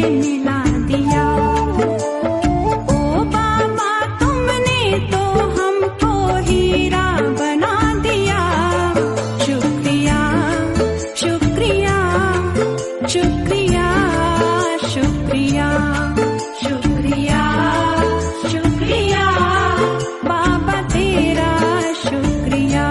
मिला दिया। ओ बाबा तुमने तो हमको हीरा बना दिया। शुक्रिया शुक्रिया शुक्रिया शुक्रिया शुक्रिया शुक्रिया बाबा तेरा शुक्रिया।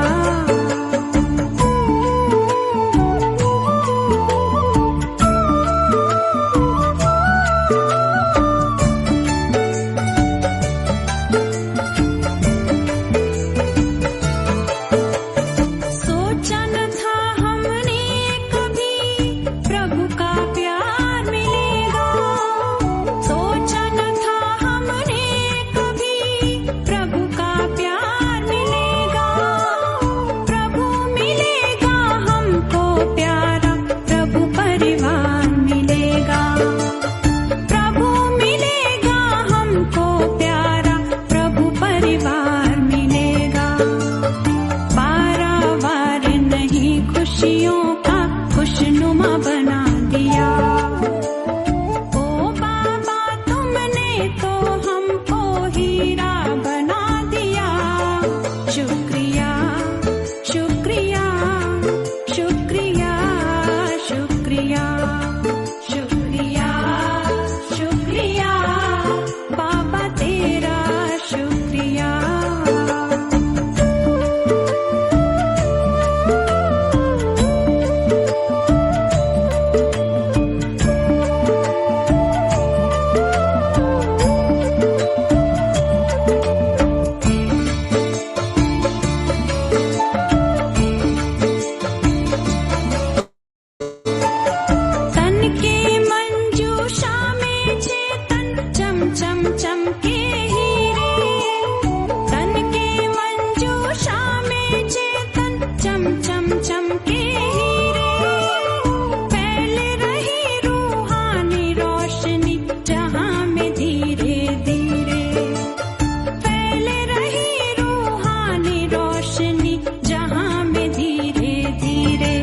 सोचा न था हमने कभी प्रभु का प्यार मिलेगा। सोचा न था हमने कभी प्रभु का प्यार मिलेगा। प्रभु मिलेगा हमको प्यारा, प्रभु परिवार मिलेगा। प्रभु मिलेगा हमको प्यारा, प्रभु परिवार मिलेगा। पारावार नहीं खुशियों का खुशनुमा बना दिया। ओ बाबा तुमने तो हमको हीरा बना दिया। शुक्रिया शुक्रिया शुक्रिया शुक्रिया शुक्रिया शुक्रिया बाबा तेरा शुक्रिया। तन के मंजूषा में चेतन चम चम चमके हीरे। तन के मंजूषा में चेतन चम चम चमके हीरे। फैल रही रूहानी रोशनी जहां में धीरे धीरे। फैल रही रूहानी रोशनी जहां में धीरे धीरे।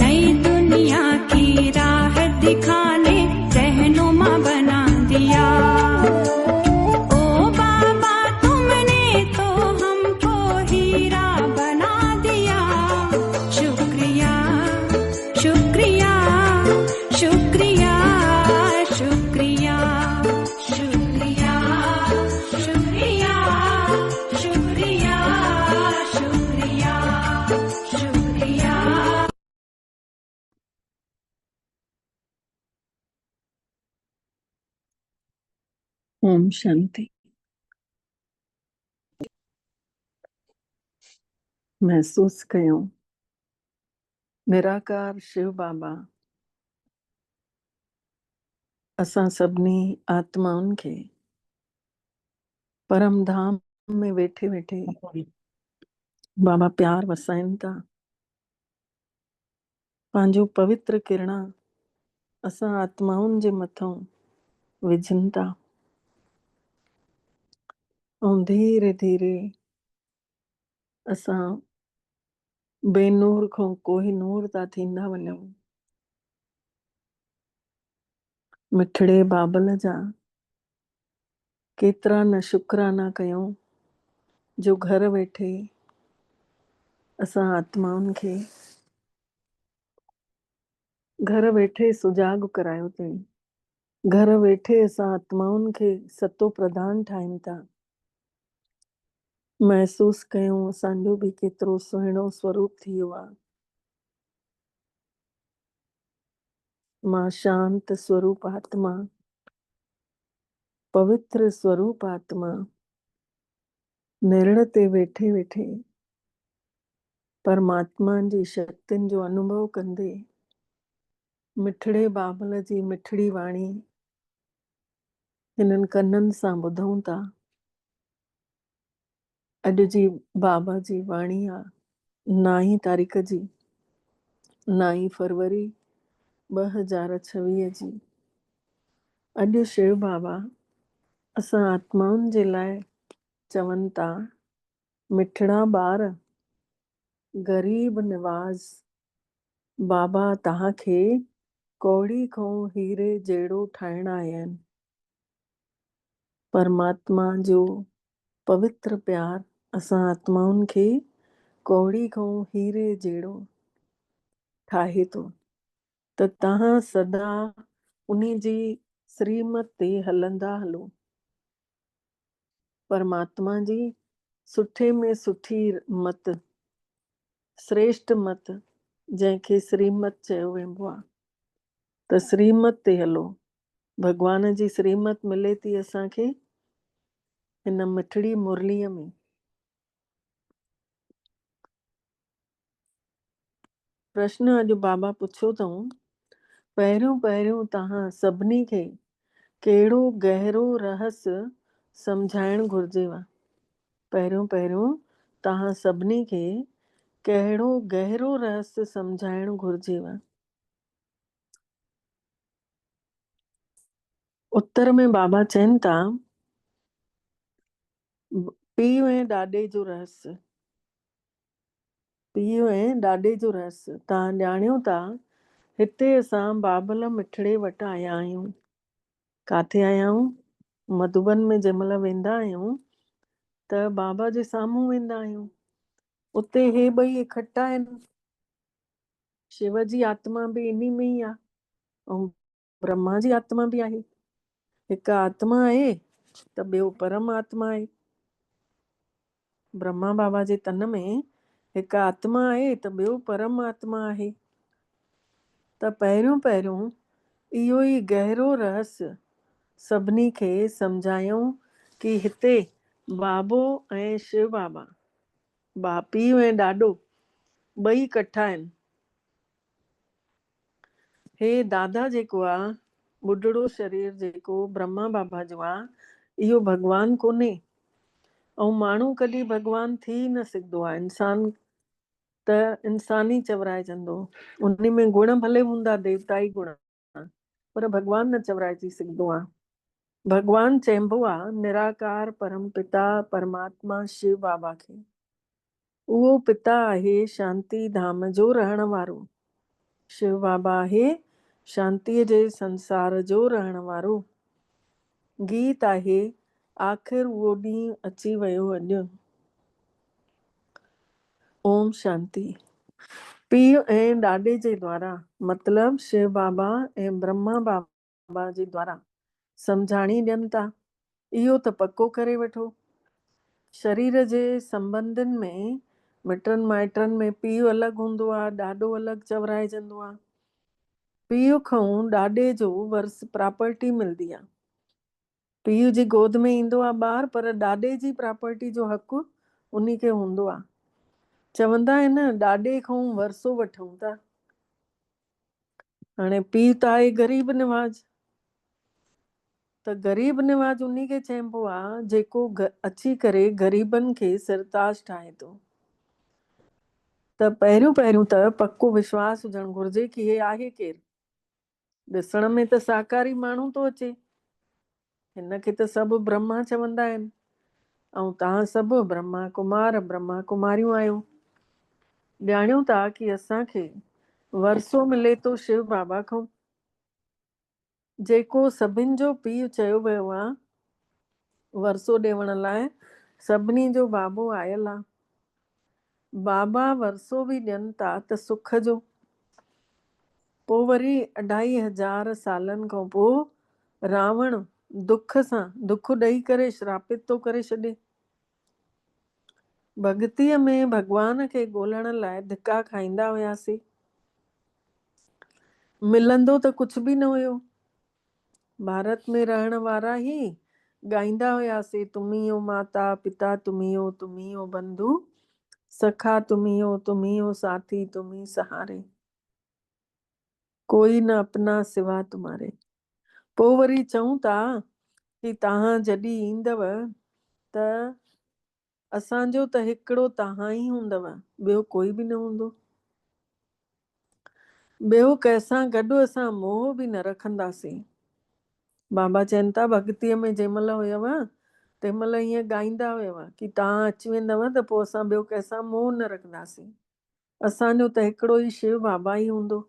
नई दुनिया की राह दिखाने रहनुमा बना दिया। ओ बाबा तुमने तो हमको हीरा बना दिया। शुक्रिया शुक्रिया शुक्रिया शुक्रिया शुक्रिया शुक्रिया शुक्रिया शुक्रिया शुक्रिया। ओम शांति। महसूस कयो निराकार शिव बाबा असां सभिनी आत्माउनि खे परम धाम में वेठे वेठे बाबा प्यार वसाइनि था। पंहिंजो पवित्र किरणा असां आत्माउनि जे मथां विझनि था ऐं धीरे धीरे असां बेनूर खां कोहिनूर था थींदा वञूं। मिठड़े बाबल जा केतिरा न शुकराना कयूं जो घर वेठे असां आत्माउनि खे घर वेठे सुजाग करायो अथई। घर वेठे असां आत्माउनि खे सतो प्रधान ठाहिनि था। महसूस कयूं असांजो बि केतिरो सुहिणो स्वरूप थी वियो आहे। मां शांत स्वरूप आत्मा, पवित्र स्वरूप आत्मा, निर्ण ते वेठे वेठे परमात्मा जी शक्तियुनि जो अनुभव कंदे मिठड़े बाबल जी मिठड़ी वाणी हिननि कननि सां ॿुधूं था। अॼु जी बाबा जी वाणी आहे 9 तारीख़ जी, 9 फरवरी 2026 जी। अॼु शिव बाबा असां आत्माउनि जे लाइ चवनि था, मिठड़ा ॿार गरीब निवाज़ बाबा तव्हांखे कौड़ी खां हीरे जहिड़ो ठाहिण आया आहिनि। परमात्मा जो पवित्र प्यार असां आत्माउनि खे कौड़ी खां हीरे जहिड़ो ठाहे थो, त तव्हां सदा उन जी श्रीमत ते हलंदा हलो। परमात्मा जी सुठे में सुठी मत, श्रेष्ठ मत, जंहिंखे श्रीमत चयो वेंदो आहे, त श्रीमत ते हलो। भगवान जी श्रीमत मिले थी असांखे हिन मिठड़ी मुरलीअ में। प्रश्न अॼु बाबा पुछियो अथऊं, पहिरियों पहिरियों तव्हां सभिनी खे कहिड़ो गहरो रहस्य सम्झाइणु घुर्जेव? पहिरियों पहिरियों तव्हां सभिनी खे कहिड़ो गहरो रहस्य सम्झाइणु घुर्जेव? उत्तर में बाबा चवनि था, पीउ ऐं ॾाॾे जो रहस्य। पीउ ऐं ॾाॾे जो रहस्य तव्हां ॼाणियो था, हिते असां बाबल मिठड़े वटि आया आहियूं। काथे आया आहियूं? मधुबन में जंहिंमहिल वेंदा आहियूं त बाबा जे साम्हूं वेंदा आहियूं। उते हे ॿई इकट्ठा आहिनि। शिव जी आत्मा बि इन्ही में ई आहे ऐं ब्रह्मा जी आत्मा बि आहे। हिकु आत्मा आहे त ॿियो परमात्मा आहे। ब्रह्मा बाबा जे तन में हिकु आत्मा आहे त ॿियो परमात्मा आहे। त पहिरियों पहिरियों इहो ई गहरो रहस्य सभिनी खे सम्झायूं कि हिते बाबो ऐं शिव बाबा पीउ ऐं ॾाॾो ॿई इकट्ठा आहिनि। हे दादा जेको आहे, ॿुढड़ो शरीर जेको ब्रह्मा बाबा जो आहे, इहो भगवान कोन्हे ऐं माण्हू कॾहिं भगवान थी न सघंदो आहे। इंसान त इंसान ई चवराइजंदो, उन में गुण भले हूंदा, देवताई गुण, पर भगवान न चवराइजी सघंदो आहे। भगवान चइबो आहे निराकार परम पिता परमात्मा शिव बाबा खे। उहो पिता आहे शांति धाम जो रहण वारो। शिव बाबा आहे शांतीअ जे संसार जो रहण वारो। गीत आहे आख़िर उहो ॾींहुं अची वियो अॼु। ओम शांति। पीउ ऐं ॾाॾे जे द्वारा मतिलब शिव बाबा ऐं ब्रह्मा बाबा जे द्वारा सम्झाणी ॾियनि था। इहो त पको करे वठो, शरीर जे संबंधनि में मिटनि माइटनि में पीउ अलॻि हूंदो आहे, ॾाॾो अलॻि चवराइजंदो आहे। पीउ खां ॾाॾे जो वर्स प्रॉपर्टी मिलंदी आहे। पीउ जी गोद में ईंदो आहे ॿार, पर ॾाॾे जी प्रॉपर्टी जो हक़ु उन खे हूंदो आहे। चवंदा आहिनि ॾाॾे खां वरसो वठूं था। हाणे पीउ त आहे ग़रीब निवाज, त ग़रीब निवाज उन खे चइबो आहे जेको अची करे ग़रीबनि खे सरताज ठाहे थो। त पहिरियों पहिरियों त पको विश्वास हुजणु घुर्जे कि हे आहे केरु। ॾिसण में त साकारी माण्हू थो अचे, हिन खे त सभु ब्रह्मा चवंदा आहिनि ऐं तव्हां सभु ब्रह्मा कुमार ब्रह्मा कुमारियूं आहियो। ॼाणियो था कि असांखे वरसो मिले थो शिव बाबा खां, जेको सभिनि जो पीउ चयो वियो आहे। वरसो ॾियण लाइ सभिनी जो बाबो आयल आहे। बाबा वरसो बि ॾियनि था त सुख जो। पोइ वरी 2500 सालनि खां पोइ रावण दुख सां दुख ॾेई करे श्रापित थो करे छॾे। भॻतीअ में भगवान खे ॻोल्हण लाइ धिका खाईंदा हुआसीं, मिलंदो त कुझु बि न हुयो। भारत में रहण वारा ई ॻाईंदा हुआसीं, तुमी हो माता पिता तुमी हो बंधु सखा तुमी हो साथी तुमी सहारे, कोई न अपना सिवा तुम्हारे। पोइ वरी चऊं था कि तव्हां जॾहिं ईंदव त असांजो त हिकिड़ो तव्हां ई हूंदव, ॿियो कोई बि न हूंदो। ॿियो कंहिंसां गॾु असां मोह बि न रखंदासीं। बाबा चवनि था भॻतीअ में जंहिंमहिल हुयव तंहिंमहिल ईअं ॻाईंदा हुयव कि तव्हां अची वेंदव त पोइ असां ॿियो कंहिंसां मोह न रखंदासीं। असांजो त हिकिड़ो ई शिव बाबा ई हूंदो।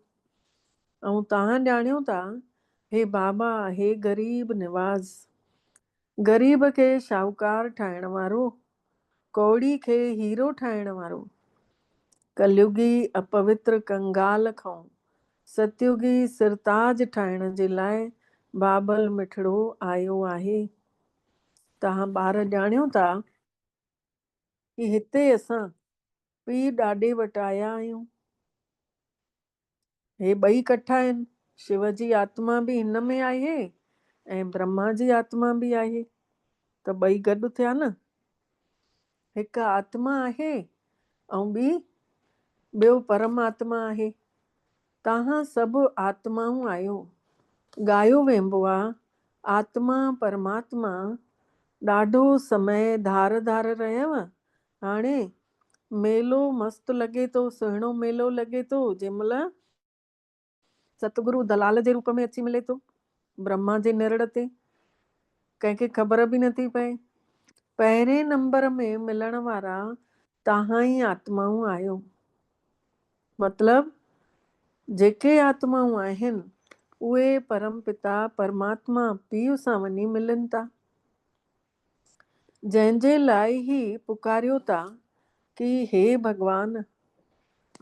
ऐं तव्हां ॼाणियो था, हे बाबा, हे ग़रीब निवाज़, ग़रीब खे शाहूकार ठाहिण वारो, कौड़ी खे हीरो ठाहिण वारो, कलयुगी अपवित्र कंगाल खां सतयुगी सिरताज ठाहिण जे लाइ बाबल मिठड़ो आयो आहे। तव्हां ॿार ॼाणियो था कि हिते असां पीउ ॾाॾे वटि आया आहियूं। हे ॿई इकट्ठा आहिनि, शिव जी आत्मा बि हिन में आहे ऐं ब्रह्मा जी आत्मा बि आहे, त ॿई गॾु थिया न। हिकु आत्मा आहे ऐं ॿियो परमात्मा आहे। तव्हां सभु आत्माऊं आहियो। ॻायो वेंबो आहे, आत्मा परमात्मा ॾाढो समय धार धार रहियव, हाणे मेलो मस्तु लॻे थो, सुहिणो मेलो लॻे थो, जंहिंमहिल सतगुरु दलाल जे रूप में अची मिले थो, ब्रह्मा जे निरड़ ते, कंहिंखे ख़बर बि नथी पए। पहिरें नंबर में मिलण वारा तव्हां ई आत्माऊं आहियो। मतलब जेके आत्माऊं आहिनि उहे परम पिता परमात्मा पीउ सां वञी मिलनि था, जंहिंजे लाइ ही पुकारियो था कि हे भगवान,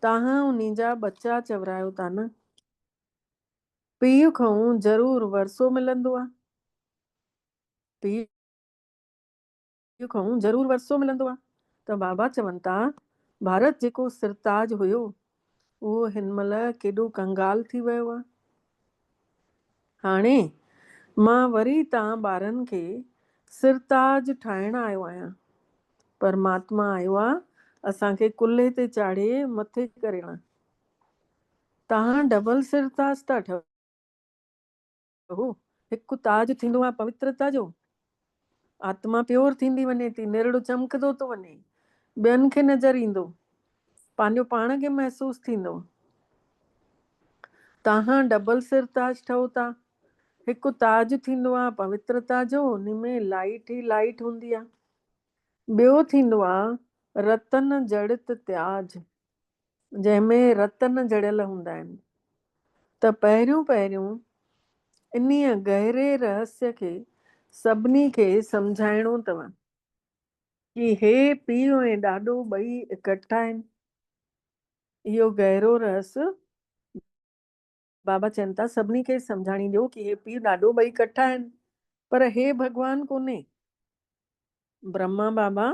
तव्हां उन्हीं जा बच्चा चवरायो था न। पीउ खां ज़रूरु वरसो मिलंदो आहे, पीउ खां ज़रूरु वरसो मिलंदो आहे। त बाबा चवनि था, भारत जेको सिरताज हुयो उहो हिनमहिल केॾो कंगाल थी वियो आहे। हाणे मां वरी तव्हां ॿारनि खे सिरताज ठाहिण आयो आहियां। परमात्मा आयो आहे असांखे कुल्हे ते चाढ़े मथे करण। तव्हां डबल सिरताज था ठहो। हिकु ताज थींदो आहे पवित्रता जो, आत्मा प्योर थींदी वञे थी, निरड़ो चमकंदो थो वञे, ॿियनि खे नज़र ईंदो, पंहिंजो पाण खे महसूस थींदो। तव्हां डबल सिरताज ठहो था। हिकु ताज थींदो आहे पवित्रता जो, उन में लाइट ई लाइट हूंदी आहे। ॿियो थींदो आहे रतन जड़ित त्याज, जंहिंमें रतन जड़ियल हूंदा आहिनि। त पहिरियों इन्हीअ गहरे रहस्य खे सभिनी खे सम्झाइणो अथव कि हे पीउ ऐं ॾाॾो ॿई इकट्ठा आहिनि। इहो गहरो रहस्य बाबा चवनि था सभिनी खे सम्झाणी ॾियो कि हे पीउ ॾाॾो ॿई इकट्ठा आहिनि, पर हे भगवान कोन्हे। ब्रह्मा बाबा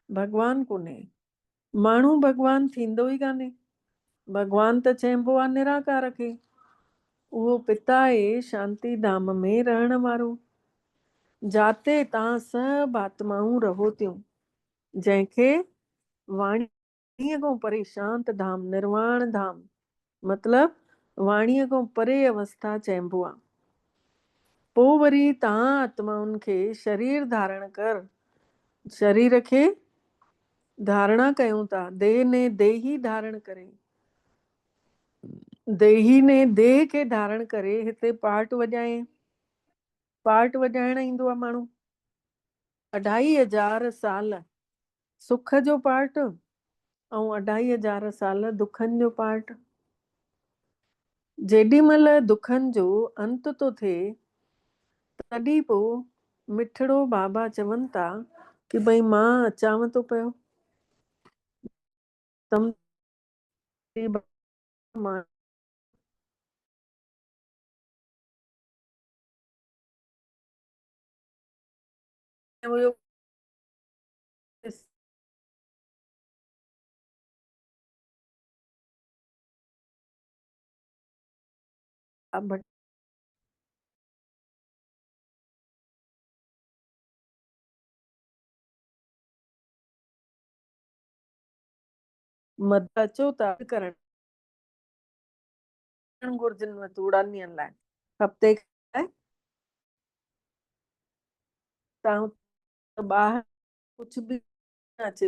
भगवान कोन्हे, माण्हू भगवान थींदो ई कान्हे। भगवान त चइबो आहे निराकार खे, उहो पिता आहे शांति धाम में रहण वारो, जाते तव्हां सभु आत्माऊं रहो थियूं, जंहिंखे वाणीअ खां परे शांत धाम, निर्वाण धाम, मतलब वाणीअ खां परे अवस्था चइबो आहे। पोइ वरी तव्हां आत्माउनि खे शरीर धारण कर, शरीर खे धारणा कयूं था, देह ने देही धारण करे, देही ने देह खे धारण करे हिते पार्ट वॼाए, पार्ट वॼाइण ईंदो आहे माण्हू। 2500 साल सुख जो पार्ट ऐं 2500 साल दुखनि जो पार्ट। जेॾी महिल दुखनि जो अंत थो थिए, तॾहिं पोइ मिठड़ो बाबा चवनि था कि भई मां अचांव थो पियो, मां हुयो मद अचो था करण घुर्जनि में थोड़ा ॾींहंनि लाइ, हफ़्ते लाइ तव्हां ॿाहिरि कुझु बि न अचे।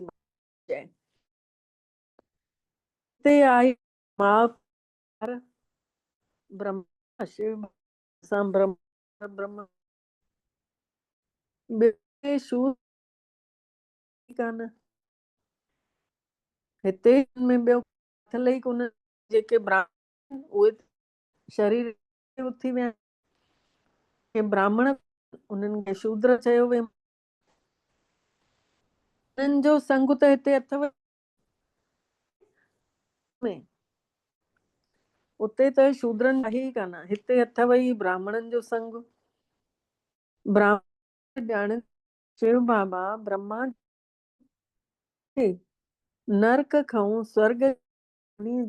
हिते आई मां ब्रह्मा शिव सां ब्रह्म शू कान हिते में ॿियो अथल ई कोन। जेके ब्राह्मण उहे शरीर उथी विया के ब्राह्मण उन्हनि खे शूद्र चयो वियो। उन्हनि जो संग त हिते अथव में, उते त शूद्रनि आहे ई कान, हिते अथव ई ब्राह्मणनि जो संग। ब्राह्मण ॼाण शिव बाबा ब्रह्मा खे नरक खां स्वर्ग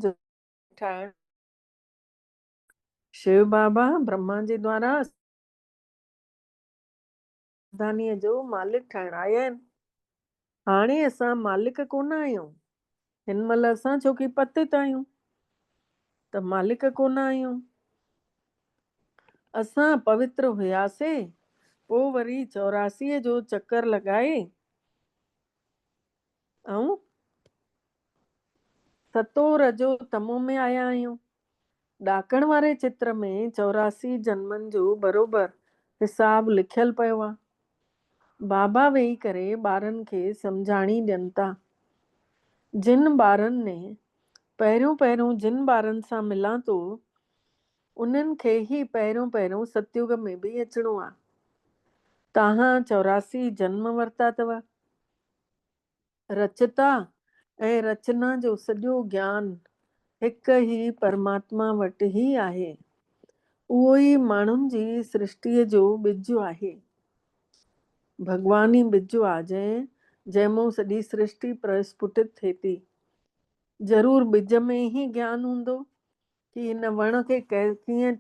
जो ठाहिण, शिव बाबा ब्रह्मा जे द्वारा राजधानीअ जो मालिक ठाहिण आया आहिनि। हाणे असां मालिक कोन आहियूं, हिन महिल असां छोकी पतित आहियूं त मालिक कोन आहियूं। असां पवित्र हुयासीं, पोइ वरी 84 जो चक्कर लॻाए ऐं सतो रजो तमो में आया आहियूं। ॾाकण वारे चित्र में 84 जन्मनि जो बरोबर हिसाब लिखियल पियो आहे। बाबा वेही करे ॿारनि खे सम्झाणी ॾियनि था। जिन ॿारनि ने पहिरियों जिन ॿारनि सां मिलां थो उन्हनि खे ई पहिरियों सतयुग में बि अचिणो आहे। तव्हां 84 जन्म वरिता अथव। रचता ऐं रचना जो सॼो ज्ञान हिक ई परमात्मा वटि ई आहे। उहो ई माण्हुनि जी सृष्टिअ जो ॿिज आहे। भगवान ई ॿिज आहे जंहिंमां सॼी सृष्टि प्रस्फुटित थिए थी। ज़रूर ॿिज में ई ज्ञान हूंदो कि हिन वण खे कीअं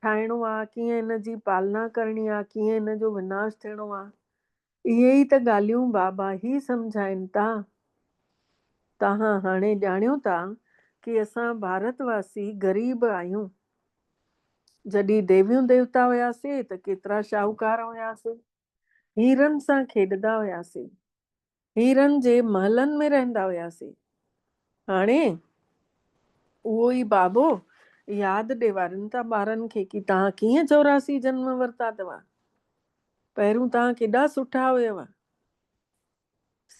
ठाहिणो आहे, कीअं हिन जी पालना करणी आहे, कीअं हिन जो विनाश थियणो आहे। इहे ई त ॻाल्हियूं बाबा ई सम्झाइनि था। तव्हां हाणे ॼाणियो था कि असां भारतवासी ग़रीब आहियूं। जॾहिं देवियूं देवता हुयासीं त केतिरा शाहूकार हुयासीं, हीरनि सां खेॾंदा हुयासीं, हीरनि जे महलनि में रहंदा हुयासीं। हाणे उहो ई बाबो यादि ॾेवारनि था ॿारनि खे कि तव्हां कीअं 84 जन्म वरिता अथव। पहिरियों तव्हां केॾा सुठा हुयव।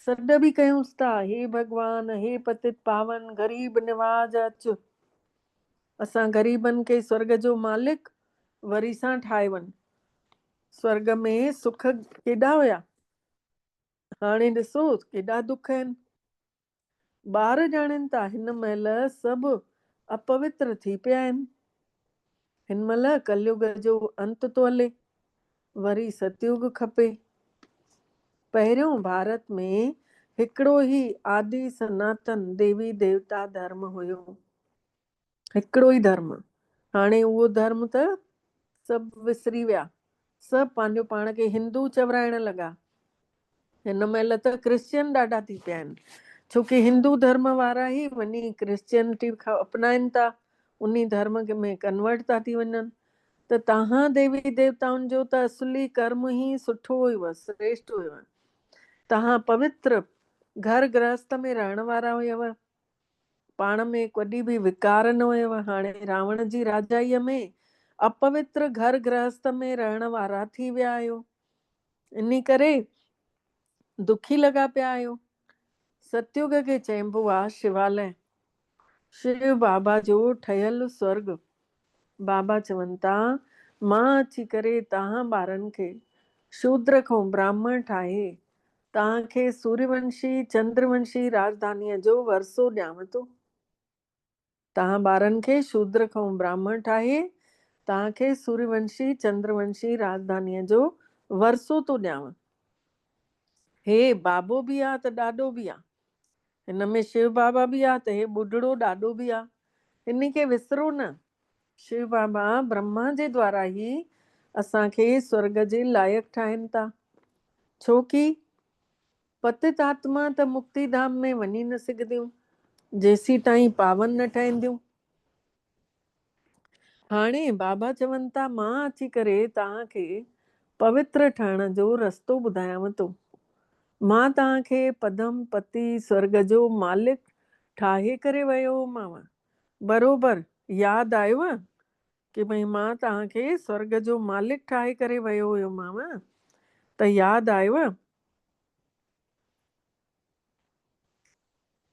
सॾ बि कयूंसि था, हे भॻवान, हे पतित पावन ग़रीब निवाज अच, असां ग़रीबनि खे स्वर्ग जो मालिक वरी सां ठाहे वञ। स्वर्ग में सुख केॾा हुया, हाणे ॾिसो केॾा दुख आहिनि। ॿार ॼाणनि था हिन महिल सभु अपवित्र थी पिया आहिनि। हिन महिल कलयुग जो अंत थो हले, वरी सतयुग खपे। पहिरियों भारत में हिकिड़ो ई आदि सनातन देवी देवता धर्म हुयो, हिकिड़ो ई धर्म। हाणे उहो धर्म त सभु विसरी विया, सभु पंहिंजो पाण खे हिंदू चवराइण लॻा। हिन महिल त क्रिश्चियन ॾाढा थी पिया आहिनि, छोकी हिंदू धर्म वारा ई वञी क्रिश्चियनिटी अपनाइनि था, उन धर्म में कन्वर्ट था थी वञनि। त तव्हां देवी देवताउनि जो त असली कर्म ई सुठो हुयव, श्रेष्ठ हुयव। तव्हां पवित्र घर गृहस्थ में रहण वारा हुयव, पाण में कॾहिं बि विकार न हुयव। हाणे रावण जी राजाईअ में अपवित्र घर गृहस्थ में रहण वारा थी विया आहियो, इन करे दुखी लॻा पिया आहियो। सतयुग खे चइबो आहे शिवालय, शिव बाबा जो ठहियल स्वर्ग। बाबा चवनि था मां अची करे तव्हां ॿारनि खे शूद्र खां ब्राह्मण ठाहे तव्हांखे सूर्यवंशी चंद्रवंशी राजधानीअ जो वरसो ॾियांव थो। तव्हां ॿारनि खे शूद्र खां ब्राह्मण ठाहे तव्हांखे सूर्यवंशी चंद्रवंशी राजधानीअ जो वरसो थो ॾियांव। हे बाबो बि आहे त ॾाॾो बि आहे, हिन में शिव बाबा बि आहे त हे ॿुढड़ो ॾाॾो बि आहे। इन खे विसरो न। शिव बाबा ब्रह्मा जे द्वारा ई असांखे स्वर्ग जे लाइक़ु ठाहिनि था, छोकी पतित आत्मा त मुक्ति धाम में वञी न सघंदियूं जेसी ताईं पावन न ठहंदियूं। हाणे बाबा चवनि था मां अची करे तव्हांखे पवित्र ठहण जो रस्तो ॿुधायांव थो। मां तव्हांखे पदम पति स्वर्ग जो मालिक ठाहे करे वियो हुमांव। बरोबरु यादि आयव कि भई मां तव्हांखे स्वर्ग जो मालिक ठाहे करे वियो हुयोमांव, त यादि आयव।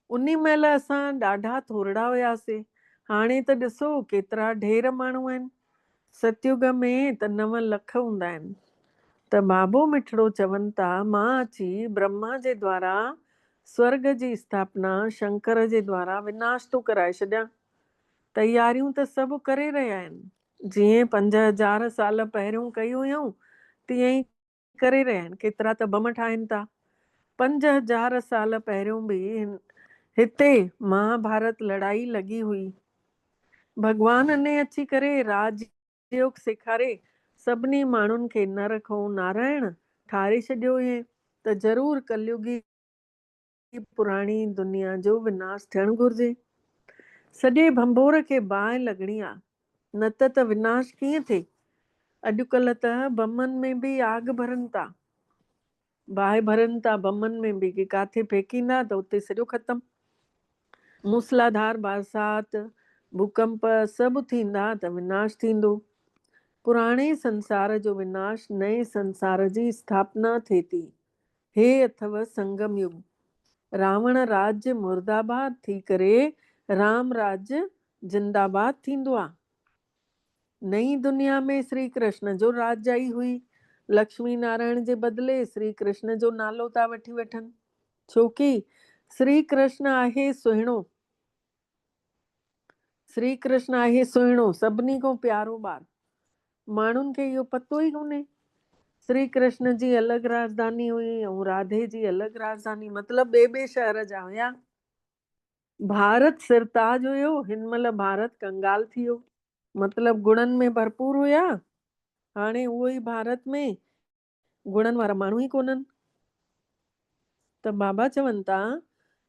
उन महिल असां ॾाढा थोरड़ा हुयासीं, हाणे त ॾिसो केतिरा ढेर माण्हू आहिनि। सतयुग में त 9 लख हूंदा आहिनि। त बाबो मिठड़ो चवनि था, मां अची ब्रह्मा जे द्वारा स्वर्ग जी स्थापना, शंकर जे द्वारा विनाश थो कराए छॾियां। तयारियूं त सभु करे रहिया आहिनि। जीअं 5000 साल पहिरियों कयूं हुयूं, तीअं ई करे रहिया आहिनि। केतिरा त बम ठाहिनि था। 5000 साल पहिरियों बि हिते महाभारत लड़ाई लॻी हुई। भगवान ने अची करे राजयोग सेखारे सभिनी माण्हुनि खे नर खां नारायण ठाहे छॾियो हुई त ज़रूरु कलयुगी पुराणी दुनिया जो विनाश थियणु घुरिजे। सॼे भंबोर खे बाहि लॻणी आहे, न त विनाश कीअं थिए। अॼुकल्ह त बमनि में बि आग भरनि था, बाहि भरनि था बमनि में बि, कि काथे फेंकींदा त उते सॼो ख़तमु। मूसलाधार बरसात, भूकंप सभु थींदा त विनाश थींदो। पुराणे संसार जो विनाश नए संसार जी स्थापना थिए थी। हे अथव संगम युग। रावण राज्य मुर्दाबाद थी करे राम राज्य जिंदाबाद थींदो आहे। नई दुनिया में श्री कृष्ण जो राजाई हुई। लक्ष्मी नारायण जे बदिले श्री कृष्ण जो नालो था वठी वठनि, छोकी श्री कृष्ण आहे सुहिणो। श्री कृष्ण आहे सुहिणो, सभिनी खां प्यारो ॿार। माण्हुनि खे इहो पतो ई कोन्हे। श्री कृष्ण जी अलॻि राजधानी हुई ऐं राधे जी अलॻि राजधानी, मतिलबु ॿिए शहर जा हुया। भारत सिरताज हुयो, हिन महिल भारत कंगाल थी वियो। मतिलबु गुणनि में भरपूर हुया, हाणे उहो ई भारत में गुणनि वारा माण्हू ई कोन्हनि। त बाबा चवनि था,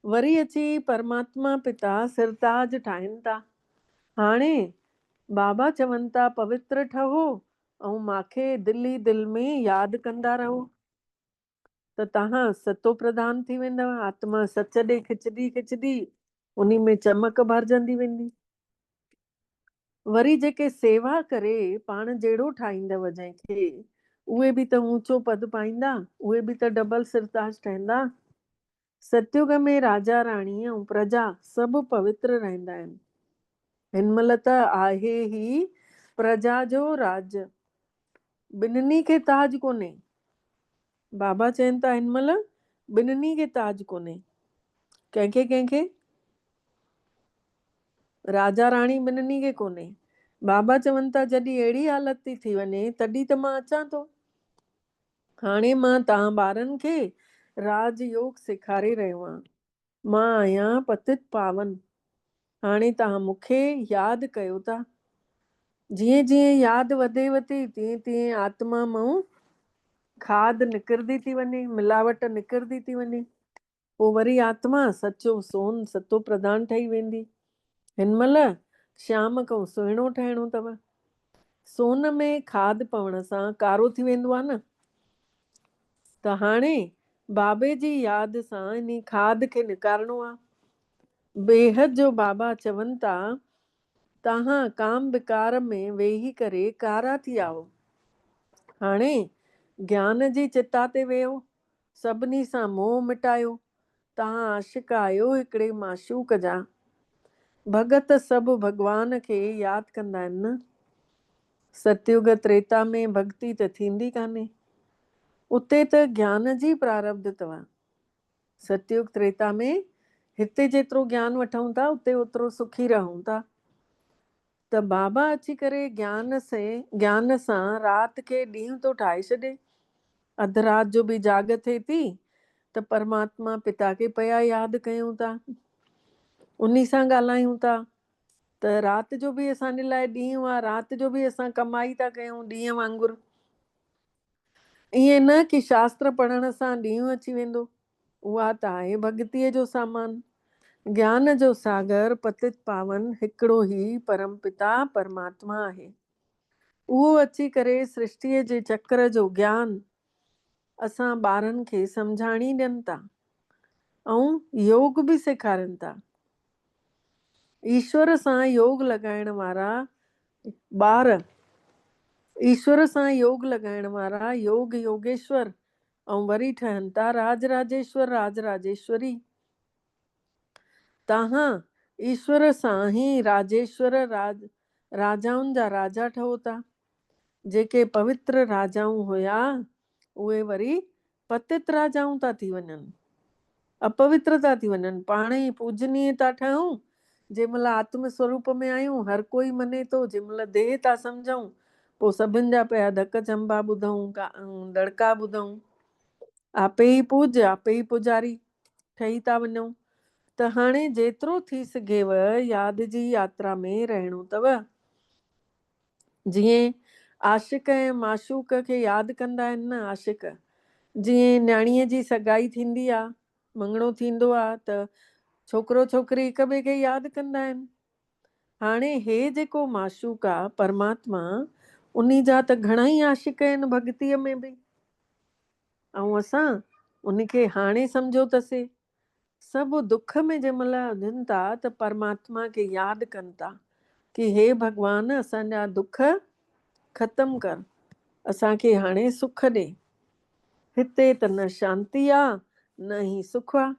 वरी अची परमात्मा पिता सिरताज ठाहिनि था। हाणे बाबा चवनि था पवित्र ठहो ऐं मांखे दिली दिल में यादि कंदा रहो त तव्हां सतो प्रधान थी वेंदव। आत्मा सच ॾे खिचंदी खिचंदी उन्ही में चमक भरजंदी वेंदी। वरी जेके सेवा करे पाण जहिड़ो ठाहींदव जंहिंखे, उहे बि त ऊंचो पद पाईंदा, उहे बि त डबल सिरताज ठहंदा। सतयुग में राजा राणी ऐं प्रजा सभु पवित्र रहंदा आहिनि। हिन महिल त आहे ही प्रजा जो राज, ॿिन्हिनि खे ताज कोन्हे। बाबा चवनि था हिन महिल ॿिन्हिनि खे ताज कोन्हे। कंहिंखे कंहिंखे? राजा राणी ॿिन्हिनि खे कोन्हे। बाबा चवनि था जॾहिं अहिड़ी हालत थी थी वञे तॾहिं त मां अचां थो। हाणे मां तव्हां ॿारनि खे राजयोग सेखारे रहियो आहियां। मां आहियां पतित पावन। हाणे तव्हां मूंखे यादि कयो था। जीअं जीअं यादि वधेव थी तीअं तीअं आत्मा मां खाद निकिरंदी थी वञे, मिलावट निकिरंदी थी वञे। पोइ वरी आत्मा सचो सोन सतो प्रधान ठही वेंदी। हिन महिल श्याम खां सुहिणो ठहिणो अथव। सोन में खाद पवण सां कारो थी वेंदो आहे न। त हाणे बाबे जी यादि सां इन खाद खे निकारणो आहे। बेहद जो बाबा चवनि था, तव्हां काम विकार में वेही करे कारा थी आओ। हाणे ज्ञान जी चिता ते वेहो, सभिनी सां मोह मिटायो। तव्हां आशिक आहियो हिकिड़े माशूक जा। भगत सभु भगवान खे यादि कंदा आहिनि न। सतयुग त्रेता में भक्ति त थींदी कान्हे, उते त ज्ञान जी प्रारब्ध अथव। सतयुग त्रेता में हिते जेतिरो ज्ञान वठूं था उते ओतिरो सुखी रहूं था। त बाबा अची करे ज्ञान सां राति खे ॾींहुं थो ठाहे छॾे। अधु राति जो बि जाग थिए थी त परमात्मा पिता खे पिया यादि कयूं था, उन्ही सां ॻाल्हायूं था। त राति जो बि असांजे लाइ ॾींहुं आहे, राति जो बि असां कमाई था कयूं ॾींहं वांगुरु। ईअं न कि शास्त्र पढ़ण सां ॾींहुं अची वेंदो, उहा त आहे भॻतीअ जो सामान। ज्ञान जो सागर पतित पावन हिकिड़ो ई परम पिता परमात्मा आहे। उहो अची करे सृष्टिअ जे चक्र जो ज्ञान असां ॿारनि खे सम्झाणी ॾियनि था ऐं योग बि सेखारनि था। ईश्वर सां योग लॻाइण वारा ॿार, ईश्वर सां योग लॻाइण वारा योग योगेश्वर ऐं वरी ठहनि था राज राजेश्वर राज राजेश्वरी। तव्हां ईश्वर सां ई राजेश्वर राजाउनि जा राजा ठहो था। जेके पवित्र राजाऊं हुया उहे वरी पतित राजाऊं था थी वञनि, अपवित्र था थी वञनि। पाण ई पूजनीय था ठहूं, जंहिंमहिल आत्म स्वरूप में आहियूं हर कोई मने थो, जंहिंमहिल देह था सम्झूं पोइ सभिनि जा पिया धक चंबा ॿुधूं, दड़का ॿुधूं। आपे ई पूज्य आपे ई पुजारी ठही था वञूं। त हाणे जेतिरो थी सघेव यादि जी यात्रा में रहणो अथव। जीअं आशिक ऐं माशूक खे यादि कंदा आहिनि न आशिक, जीअं न्याणीअ जी सगाई थींदी आहे, मङणो थींदो आहे त छोकिरो छोकिरी हिक ॿिए खे यादि कंदा आहिनि। हाणे हे जेको माशूक आहे परमात्मा, उन्ही जा त घणा ई आशिक आहिनि भक्तीअ में बि, ऐं असां उनखे हाणे सम्झो अथसीं। सभु दुख में जंहिंमहिल वञनि था त परमात्मा खे यादि कनि था कि हे भॻवान असांजा दुख ख़तम कर, असांखे हाणे सुख ॾे। हिते त न शांती आहे न ही सुख आहे।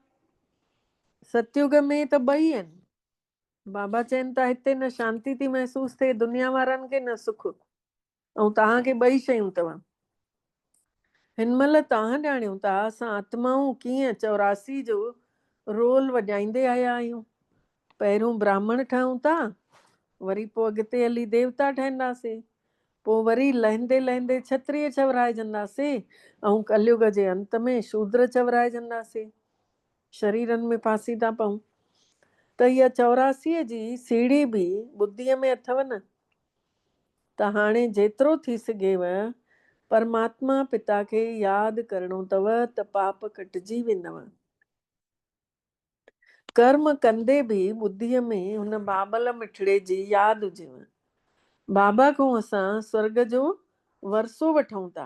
सतयुग में त ॿई आहिनि। बाबा चवनि था हिते न शांती थी महसूस थिए दुनिया वारनि खे न सुख, ऐं तव्हांखे ॿई शयूं अथव। हिन महिल तव्हां ॼाणियो था असां आत्माऊं कीअं 84 जो रोल वॼाईंदे आया आहियूं। पहिरियों ब्राह्मण ठहूं था, वरी पोइ अॻिते हली देवता ठहंदासीं, पोइ वरी लहंदे लहंदे क्षत्रिय चवराइजंदासीं, ऐं कलयुग जे अंत में शूद्र चवराइजंदासीं। शरीरनि में फासी था पऊं। त इहा 84 जी सीढ़ी बि ॿुद्धीअ में अथव न। त हाणे जेतिरो थी सघेव परमात्मा पिता खे यादि करणो अथव त पाप कटिजी वेंदव। कर्म कंदे बि ॿुद्धीअ में हुन बाबल मिठड़े जी यादि हुजेव। बाबा खां असां स्वर्ग जो वरसो वठूं था।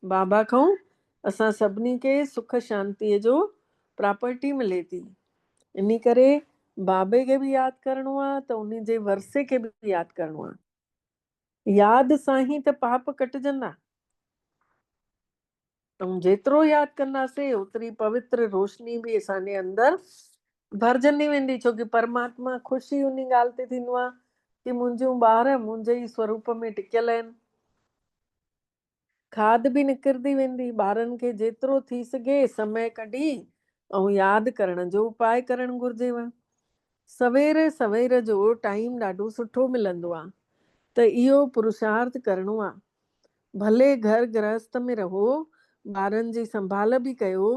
बाबा खां असां सभिनी खे सुख शांतीअ जो प्रॉपर्टी मिले थी। इन करे बाबे खे बि यादि करिणो आहे त उन जे वरसे खे बि यादि करिणो आहे। यादि सां ई त पाप कटिजंदा। ऐं जेतिरो यादि कंदासीं ओतिरी पवित्र रोशनी बि असांजे अंदरि भरजंदी वेंदी, छोकी परमात्मा ख़ुशी उन ॻाल्हि ते थींदो आहे कि मुंहिंजूं ॿार मुंहिंजे ई स्वरूप में टिकियल आहिनि। खाद बि निकिरंदी वेंदी। ॿारनि खे जेतिरो थी सघे समय कढी ऐं यादि करण जो उपाय करणु घुरिजेव। सवेरे सवेर जो टाइम ॾाढो सुठो मिलंदो आहे, त इहो पुरुषार्थ करिणो आहे। भले घर गृहस्थ में रहो, ॿारनि जी संभाल बि कयो,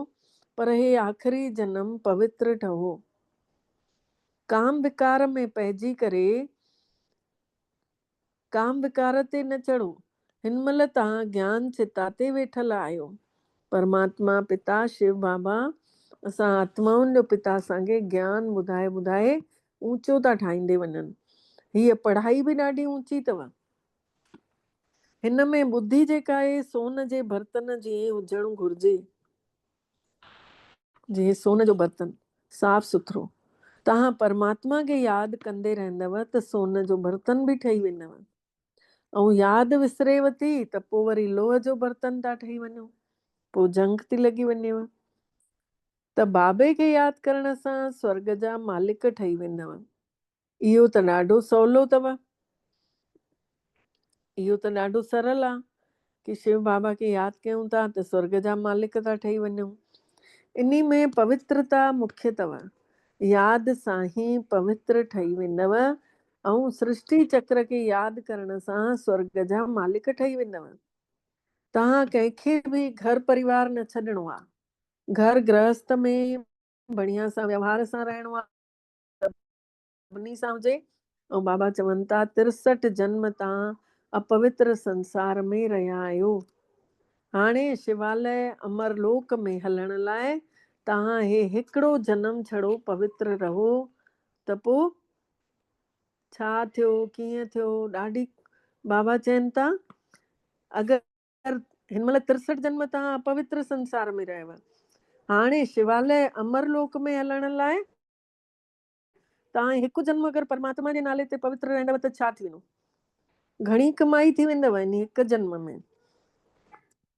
पर हे आख़िरी जन्म पवित्र ठहो। काम विकार में पइजी करे काम विकार ते न चढ़ो। हिन महिल तव्हां ज्ञान चिता ते वेठल आहियो। परमात्मा पिता शिव बाबा असां आत्माउनि जो पिता असांखे ज्ञान ॿुधाए ॿुधाए ऊचो था ठाहींदे वञनि। हीअ पढ़ाई बि ॾाढी ऊची अथव। हिन में ॿुधी जेका आहे सोन जे बर्तन जीअं हुजणु घुरिजे, जीअं सोन जो बर्तन साफ़ सुथरो। तव्हां परमात्मा खे यादि कंदे रहंदव त सोन जो बर्तन बि ठही वेंदव। ऐं यादि विसरेव थी त पोइ वरी लोह जो बर्तन था ठही वञो, पोइ जंग थी लॻी वञेव। त बाबे खे यादि करण सां स्वर्ग जा मालिक ठही वेंदव। इहो त ॾाढो सवलो अथव। इहो त ॾाढो सरल आहे कि शिव बाबा खे यादि कयूं था त स्वर्ग जा मालिक था ठही वञूं। इन में पवित्रता मुख्य अथव। यादि सां ई पवित्र ठही वेंदव ऐं सृष्टि चक्र खे यादि करण सां स्वर्ग जा मालिक ठही वेंदव। तव्हां कंहिंखे बि घर परिवार न छॾिणो आहे। घर गृहस्थ में बढ़िया सां व्यवहार सां रहणो आहे, सभिनी सां हुजे। ऐं बाबा चवनि था 63 जन्म तव्हां अपवित्र संसार में रहिया आहियो। हाणे शिवालय अमरलोक में हलण लाइ तव्हां हे हिकिड़ो जन्म छड़ो पवित्र रहो, त पोइ छा थियो कीअं थियो। ॾाढी बाबा चवनि था अगरि हिन महिल 63 जन्म तव्हां अपवित्र संसार में रहियव, हाणे शिवालय अमरलोक में हलण लाइ तव्हां हिकु जन्म अगरि परमात्मा जे नाले ते पवित्र रहंदव त छा थी वेंदो। घणी कमाई थी वेंदव इन हिकु जन्म में।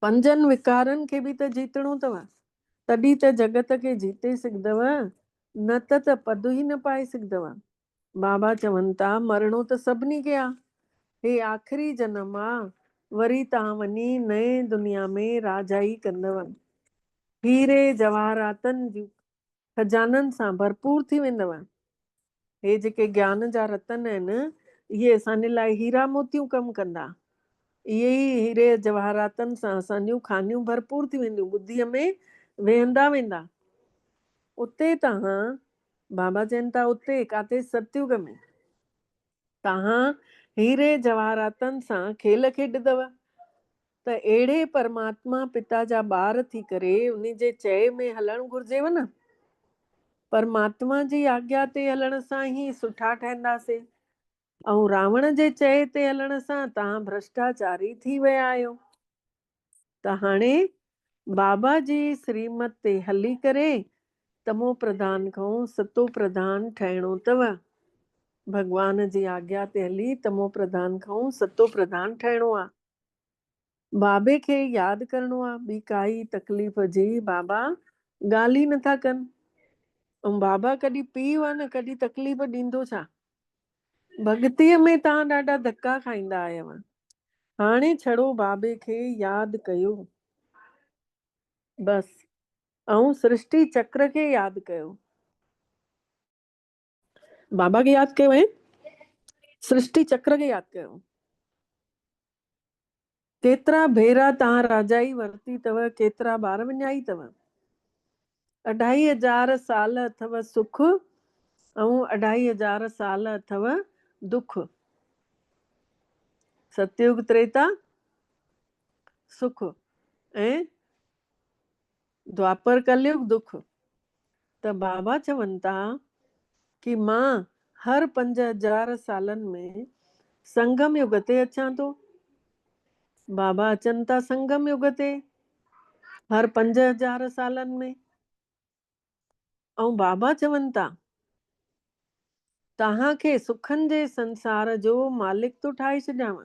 5 विकारनि खे बि त जीतणो अथव, तॾहिं त जगत खे जीते सघंदव। न त पद ई न पाए सघंदव। बाबा चवनि था मरणो त सभिनी खे आहे, हे आख़िरी जनम आहे, वरी तव्हां वञी नए दुनिया में राजाई कंदव, हीरे जवाहरातनि जूं खजाननि सां भरपूर थी वेंदव। हे जेके ज्ञान जा रतन आहिनि इहे असांजे लाइ हीरा मोतियूं कमु कंदा। इहे ई हीरे जवाहरातनि सां असांजूं खानियूं भरपूर थी वेंदियूं, ॿुद्धीअ में वेहंदा वेंदा। उते तव्हां, बाबा चवनि था उते काथे, सतयुग में तव्हां हीरे जवाहरातनि सां खेल खेॾंदव। त अहिड़े परमात्मा पिता जा ॿार थी करे उन जे चए में हलणु घुर्जेव न। परमात्मा जी आज्ञा ते हलण सां ई सुठा ठहंदासीं, ऐं रावण जे चए ते हलण सां तव्हां भ्रष्टाचारी थी विया आहियो। त हाणे बाबा जी श्रीमत ते हली करे तमो प्रधान खां सतो प्रधान ठहिणो अथव। भगवान जी आज्ञा ते हली तमो प्रधान खां सतो प्रधान ठहिणो आहे। बाबे खे यादि करिणो आहे, ॿी काई तकलीफ़ जी बाबा ॻाल्हि ई नथा कनि। ऐं बाबा कॾहिं पीउ आहे न, कॾहिं तकलीफ़ ॾींदो छा। भॻतीअ में तव्हां ॾाढा धका खाईंदा आहियो। हाणे छड़ो बाबे खे यादि कयो बसि, ऐं सृष्टि चक्र खे यादि कयो। बाबा खे यादि कयो ऐं सृष्टि चक्र खे यादि कयो। केतिरा भेरा तव्हां राजाई वरिती अथव, केतिरा ॿार विञाई अथव। 2500 साल अथव सुख ऐं 2500 साल अथव दुख। सतयुग त्रेता सुख ऐं द्वापर कलयुग दुख। त बाबा चवनि था कि मां हर 5000 सालनि में संगम युग ते अचां थो। बाबा अचनि था संगम युग ते हर 5000 सालनि में। ऐं बाबा चवनि था तव्हांखे सुखनि जे संसार जो मालिक थो ठाहे छॾियांव।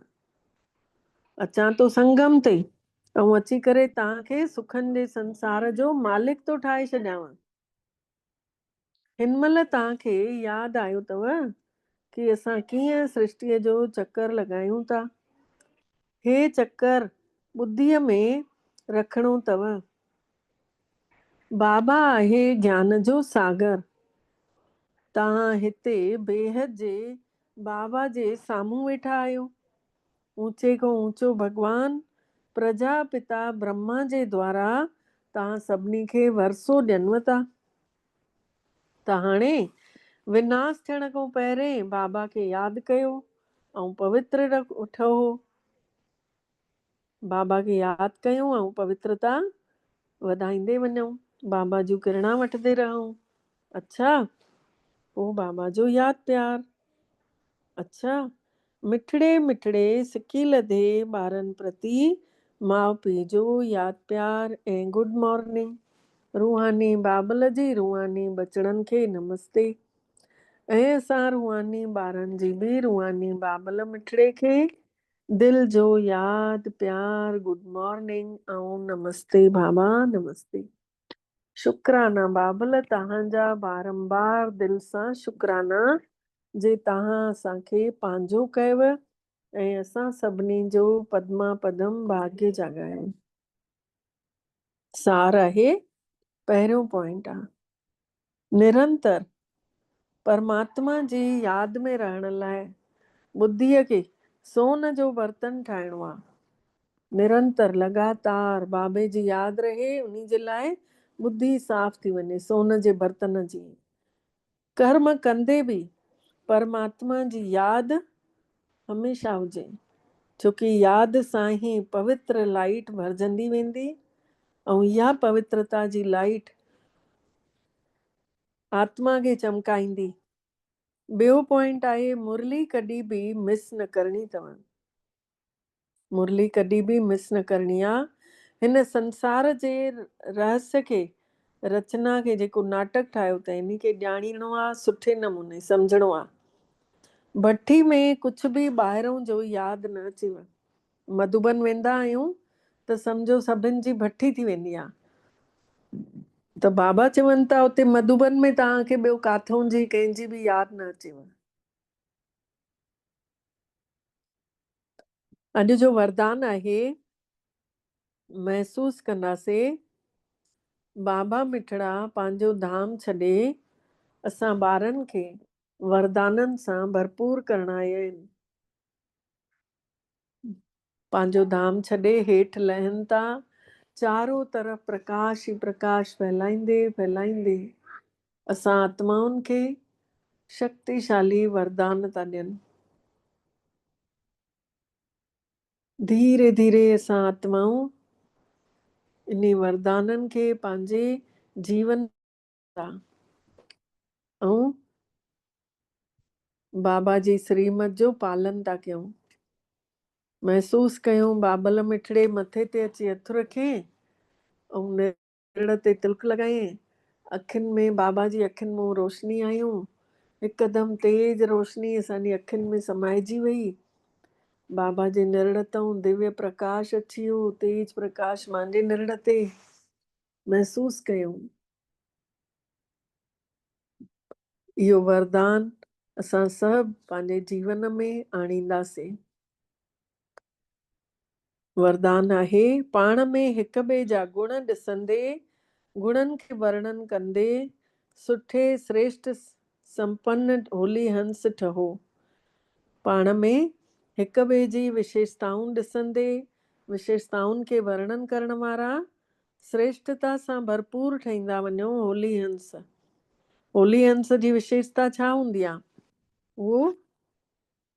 अचां थो संगम ते ऐं अची करे तव्हांखे सुखनि जे संसार जो मालिक थो ठाहे छॾियांव। हिन महिल तव्हांखे यादि आयो अथव कि असां कीअं सृष्टिअ जो चक्कर लॻायूं था। हे चक्कर ॿुद्धीअ में रखिणो अथव। बाबा आहे ज्ञान जो सागर। तव्हां हिते बेहद जे बाबा जे साम्हूं वेठा आहियो। ऊंचे खां ऊंचो भगवान प्रजापिता ब्रह्मा जे द्वारा तव्हां सभिनी खे वरसो ॾियनव था। त हाणे विनाश थियण खां पहिरें बाबा खे यादि कयो ऐं पवित्र ठहो। बाबा खे यादि कयूं ऐं पवित्रता वधाईंदे वञूं, बाबा जूं किरणा वठंदे रहूं। अच्छा, पोइ बाबा जो यादि प्यार। अच्छा, मिठड़े मिठड़े सिकी लधे ॿारनि प्रति माउ पीउ जो यादि प्यार ऐं गुड मॉर्निंग। रूहानी बाबल जी रूहानी बचड़नि खे नमस्ते। ऐं असां रूहानी ॿारनि जी बि रूहानी बाबल मिठड़े खे दिल जो यादि प्यार, गुड मॉर्निंग ऐं नमस्ते बाबा नमस्ते। शुक्राना बाबल तव्हांजा बारंबार दिल सां शुक्राना जे तव्हां असांखे पंहिंजो कयव ऐं असां सभिनी जो पदमा पदम भाग्य जाॻायो। सार आहे, पहिरियों पॉइंट आहे निरंतर परमात्मा जी यादि में रहण लाइ ॿुद्धीअ खे सोन जो बर्तन ठाहिणो आहे। निरंतर लगातार बाबे जी यादि रहे, उन जे लाइ ॿुधी साफ़ थी वञे सोन जे बर्तन जी। कर्म कंदे बि परमात्मा जी यादि हमेशह हुजे, छोकी यादि सां ई पवित्र लाइट भरजंदी वेंदी ऐं इहा पवित्रता जी लाइट आत्मा खे चमकाईंदी। ॿियो पॉइंट आहे मुरली कॾहिं बि मिस न करणी अथव। मुरली कॾहिं बि मिस न करणी आहे। हिन संसार जे रहस्य खे, रचना खे, जेको नाटक ठाहियो अथई इन खे ॼाणीणो आहे, सुठे नमूने सम्झणो आहे। भट्टी में कुझु बि ॿाहिरों जो यादि न अचेव। मधुबन वेंदा आहियूं त सम्झो सभिनि जी भट्टी थी वेंदी आहे। त बाबा चवनि था उते मधुबन में तव्हांखे ॿियो काथों जी कंहिंजी बि यादि न अचेव। अॼु जो वरदान आहे, महसूस कंदासीं बाबा मिठड़ा पंहिंजो धाम छॾे असां ॿारनि खे वरदाननि सां भरपूर करण आया आहिनि। पंहिंजो धाम छॾे हेठि लहनि था, चारों तरफ़ प्रकाश ई प्रकाश फैलाईंदे फैलाईंदे असां आत्माउनि खे शक्तिशाली वरदान था ॾियनि। धीरे धीरे असां आत्माऊं इन वरदाननि खे पंहिंजे जीवन था ऐं बाबा जी श्रीमत जो पालन था कयूं। महसूस कयूं बाबल मिठड़े मथे ते अची हथु रखे ऐं नेड़ ते तिलक लॻाईं, अखियुनि में बाबा जी अखियुनि में रोशनी आयूं, हिकदमि तेज रोशनी असांजी अखियुनि में समाइजी वई। बाबा जे निरड़ तां दिव्य प्रकाश अची वियो, तेज प्रकाश मुंहिंजे निरड़ ते महसूस कयूं। इहो वरदान असां सभु पंहिंजे जीवन में आणींदासीं। वरदान आहे, पाण में हिक ॿिए जा गुण ॾिसंदे, गुणनि खे वर्णन कंदे, सुठे श्रेष्ठ संपन्न होली हंस ठहो। पाण में हिक ॿिए जी विशेषताऊं ॾिसंदे, विशेषताउनि खे वर्णन करण वारा श्रेष्ठता सां भरपूर ठहींदा वञो होली हंस। होली हंस जी विशेषता छा हूंदी आहे? उहो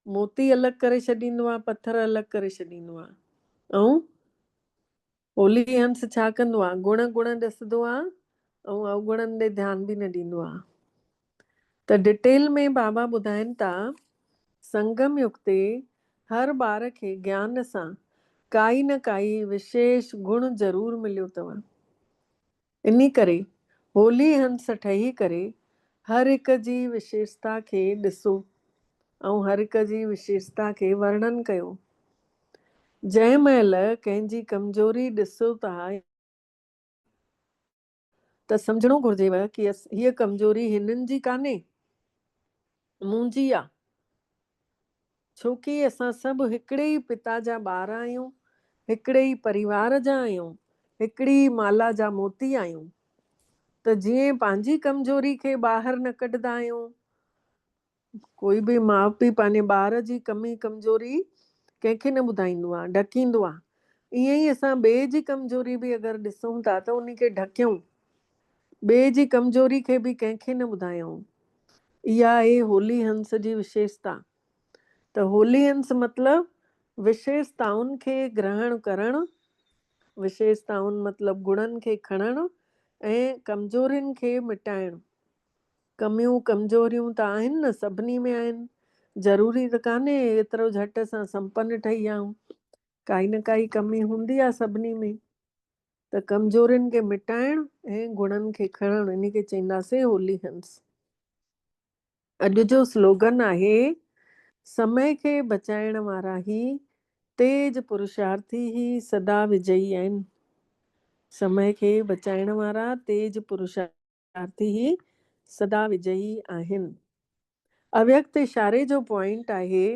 मोती अलॻि करे छॾींदो आहे, पत्थर अलॻि करे छॾींदो आहे। ऐं होली हंस छा कंदो आहे? गुण गुण ॾिसंदो आहे ऐं अवगुणनि ॾे ध्यानु बि न ॾींदो आहे। त डिटेल में बाबा ॿुधाइनि था, संगम युग ते हर ॿार खे ज्ञान सां काई न काई विशेष गुण ज़रूरु मिलियो अथव। इन करे होली हंस ठही करे हर हिक जी विशेषता खे ॾिसो ऐं हर हिक जी विशेषता खे वर्णन कयो। जंहिं महिल कंहिंजी कमज़ोरी ॾिसो था त सम्झणो घुरिजेव कि हीअ कमज़ोरी हिननि जी कान्हे, मुंहिंजी आहे। छोकी असां सभु हिकिड़े ई पिता जा ॿार आहियूं, हिकिड़े ई परिवार जा आहियूं, हिकिड़ी माला जा मोती आहियूं। त जीअं पंहिंजी कमज़ोरी खे ॿाहिरि न कढंदा आहियूं, कोई बि माउ पीउ पंहिंजे ॿार जी कमी कमज़ोरी कंहिंखे न ॿुधाईंदो आहे, ढकींदो आहे। ईअं ई असां ॿिए जी कमज़ोरी बि अगरि ॾिसूं था त उनखे ढकियूं, ॿिए जी कमज़ोरी खे बि कंहिंखे न ॿुधायूं। इहा आहे होली हंस जी विशेषता। त होली हंस मतिलबु विशेषताउनि खे ग्रहण करणु, विशेषताउनि मतिलबु गुणनि खे खणणु ऐं कमज़ोरियुनि खे मिटाइणु। कमियूं कमज़ोरियूं त आहिनि न, सभिनी में आहिनि। ज़रूरी त कान्हे एतिरो झटि सां संपन्न ठही आऊं, काई न काई कमी हूंदी आहे सभिनी में। त कमज़ोरियुनि खे मिटाइणु ऐं गुणनि खे खणणु, इन खे चईंदासीं होली हंस। अॼु जो स्लोगन आहे, समय खे बचाइण वारा ही तेज पुरुषार्थी ही सदा विजयी आहिनि। समय खे बचाइण वारा तेज पुरुषार्थी ही सदा विजयी आहिनि। अव्यक्त इशारे जो पॉइंट आहे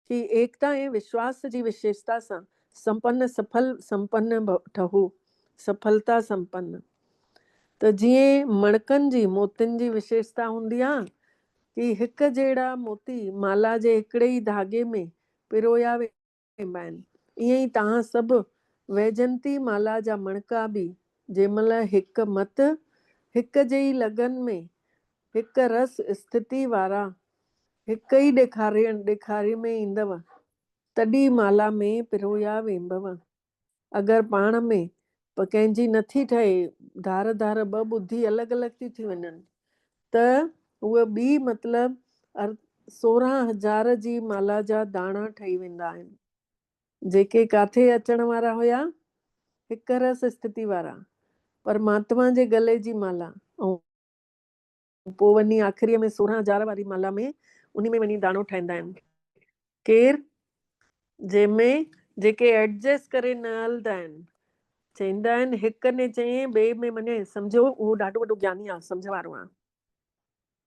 कि एकता ऐं विश्वास जी विशेषता सां संपन्न ठहो, सफलता संपन्न। त जीअं मणकनि जी मोतियुनि जी विशेषता हूंदी आहे कि हिक जहिड़ा मोती माला जे हिकिड़े ई धागे में पिरोया वेंदा आहिनि, ईअं ई तव्हां सभु वैजंती माला जा मणका बि जंहिंमहिल हिकु मत हिक जे ई लगन में हिक रस स्थिति वारा हिक ई ॾेखारे में ईंदव, तॾहिं माला में पिरोया वेंदव। अगरि पाण में कंहिंजी नथी ठहे, धार धार ॿ ॿुधी अलॻि अलॻि थी वञनि, त उहे ॿी मतिलबु 16,000 जी माला जा दाणा ठही वेंदा आहिनि, जेके काथे अचण वारा हुया, हिक रस स्थिति वारा परमात्मा जे गले जी माला, ऐं पोइ वञी आख़िरीअ में 16,000 वारी माला में उन में वञी दाणो ठाहींदा आहिनि। केरु? जंहिंमें जेके एडजस्ट करे न हलंदा आहिनि, चईंदा आहिनि हिक ने चई ॿिए में मञे सम्झो उहो ॾाढो वॾो ज्ञानी आहे, सम्झ वारो आहे।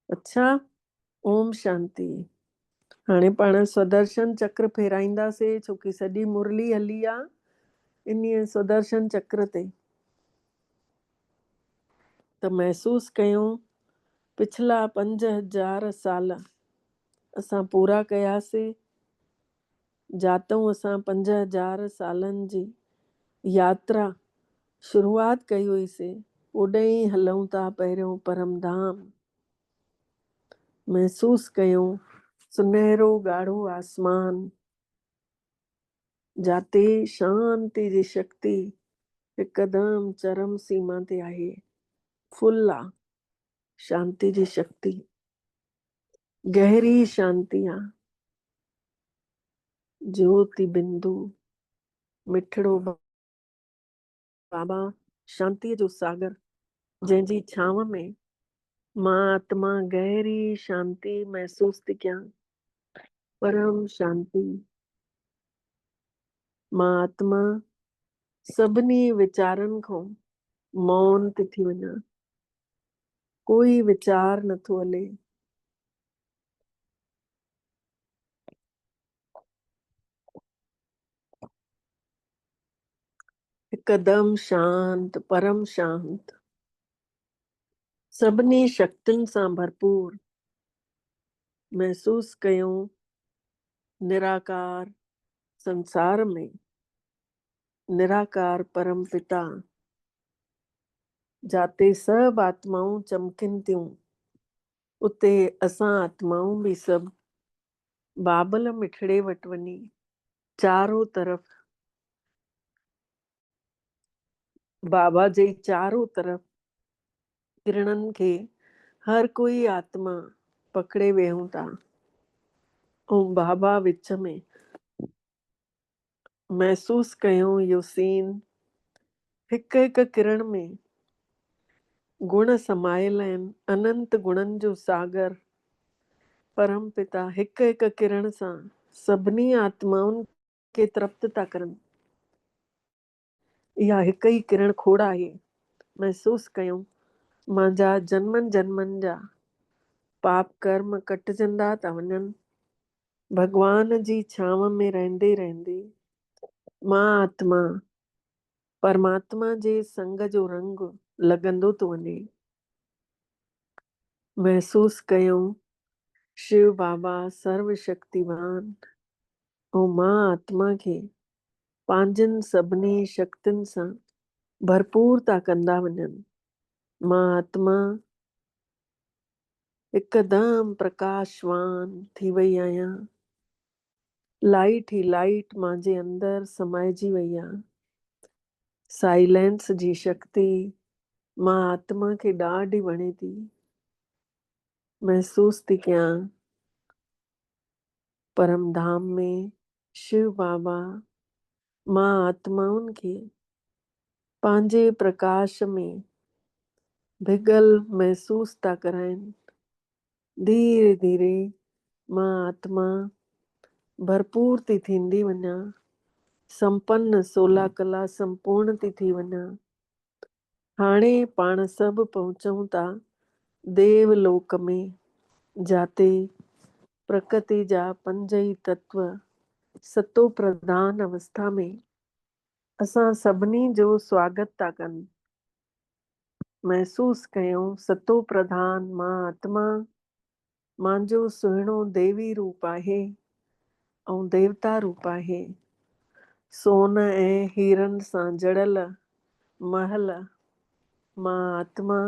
अच्छा, ओम शांति। हाणे पाण सुदर्शन चक्र फेराईंदासीं, छोकी सॼी मुरली हली आहे इन सुदर्शन चक्र ते। त महसूस कयूं पिछला 5000 साल असां पूरा कयासीं। जातऊं असां 5000 सालनि जी यात्रा शुरूआत कई हुईसीं, ओॾे ई हलूं था पहिरियों परम धाम। महसूस कयूं सुनहरो ॻाढ़ो आसमान, जाते शांति जी शक्ति हिकदमि चरम सीमा ते आहे, फुल आहे शांति जी शक्ति, गहरी शांति आहे। ज्योति बिंदु मिठड़ो बाबा शांतीअ जो सागर, जंहिंजी छांव में मां आत्मा गहरी शांति महसूस थी कयां, परम शांति। मां आत्मा सभिनी वीचारनि खां मौन थी वञा, कोई वीचार नथो हले। हिकदमि शांत, परम शांत, सभिनी शक्तियुनि सां भरपूर। महसूस कयूं निराकार संसार में निराकार परम पिता, जाते सभु आत्माऊं चमकिन थियूं, उते असां आत्माऊं भी सभु बाबल मिठड़े वटि वञी चारों तरफ़ बाबा जे चारों तरफ़ किरणनि खे हर कोई आत्मा पकड़े वेहूं था, ऐं बाबा विच में। महसूस कयूं इहो सीन, हिक हिक किरण में गुण समायल आहिनि, अनंत गुणनि जो सागर। परम पिता हिक हिक किरण सां सभिनी आत्माउनि खे तृप्त था करनि। इहा हिक ई किरण खोड़ आहे। महसूस कयूं मुंहिंजा जन्मनि जन्मनि जा पाप कर्म कटजंदा था वञनि। भगवान जी छांव में रहंदे रहंदे मां आत्मा परमात्मा जे संग जो रंग लॻंदो थो वञे। महसूस कयूं शिव बाबा सर्वशक्तिवान ऐं मां आत्मा खे पंहिंजनि सभिनी शक्तियुनि सां भरपूर था कंदा वञनि। मां आत्मा हिकदमि प्रकाशवान थी वई आहियां, लाइट ही लाइट मुंहिंजे अंदरि समाइजी वई आहे। साइलेंस जी शक्ति मां आत्मा खे ॾाढी वणे थी। महसूस थी कयां परम धाम में शिव बाबा मां आत्माउनि खे पंहिंजे प्रकाश में भिगल महसूस था कराइनि। धीरे धीरे मां आत्मा भरपूर थी थींदी वञा, संपन्न 16 कला संपूर्ण थी वञा। हाणे पाण सभु पहुचूं था देवलोक में, जाते प्रकृति जा 5 ई तत्व सतो प्रधान अवस्था में असां सभिनी जो स्वागत था कनि। महसूस कयूं सतो प्रधान मां आत्मा मुंहिंजो सुहिणो देवी रूप आहे ऐं देवता रूप आहे। सोन ऐं हीरनि सां जड़ियल महल मां आत्मा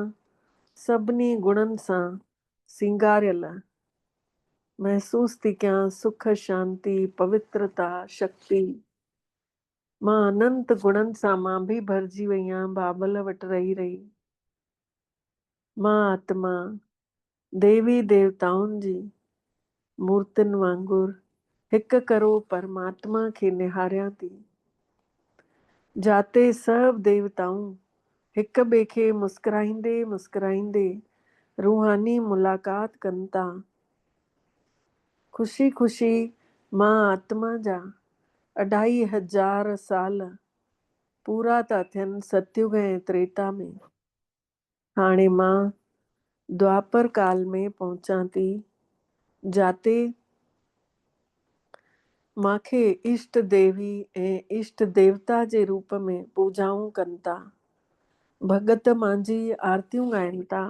सभिनी गुणनि सां सिंगारियल। महसूस थी कयां सुख शांति पवित्रता शक्ति। मां अनंत गुणनि सां मां भी भरिजी वई आहियां, बाबल वटि रही रही। मां आत्मा देवी देवताउनि जी मूर्तियुनि वांगुरु हिकु करो परमात्मा खे निहारियां थी, जाते सभु देवताऊं हिक ॿिए खे मुस्कुराईंदे मुस्कुराईंदे रूहानी मुलाक़ात कनि था। ख़ुशी ख़ुशी मां आत्मा जा 2500 साल पूरा था थियनि सतयुग ऐं त्रेता में। हाणे मां द्वापर काल में पहुचां थी, जाते मांखे इष्ट देवी ऐं इष्ट देवता जे रूप में पूजाऊं कनि था। भगत मुंहिंजी आरतियूं ॻाइनि था।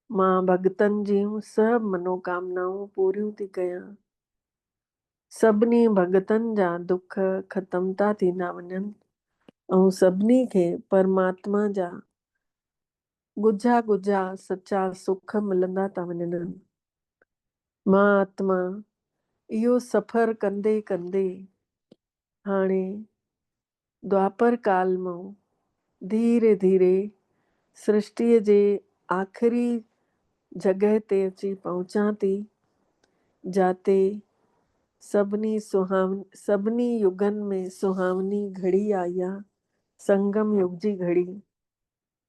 मां भगतनि जूं सभु मनोकामनाऊं पूरियूं थी कयां। सभिनी भगतनि जा दुख ख़तम था थींदा वञनि ऐं सभिनी खे परमात्मा जा गुझा गुझा सच्चा सुख मिलंदा था वञनि। मां आत्मा इहो सफ़र कंदे कंदे हाणे द्वापर काल मां धीरे धीरे सृष्टिअ जे आख़िरी जॻह ते अची पहुचां थी, जाते सभिनी युगनि में सुहावनी घड़ी आई आहे, संगम युग जी घड़ी,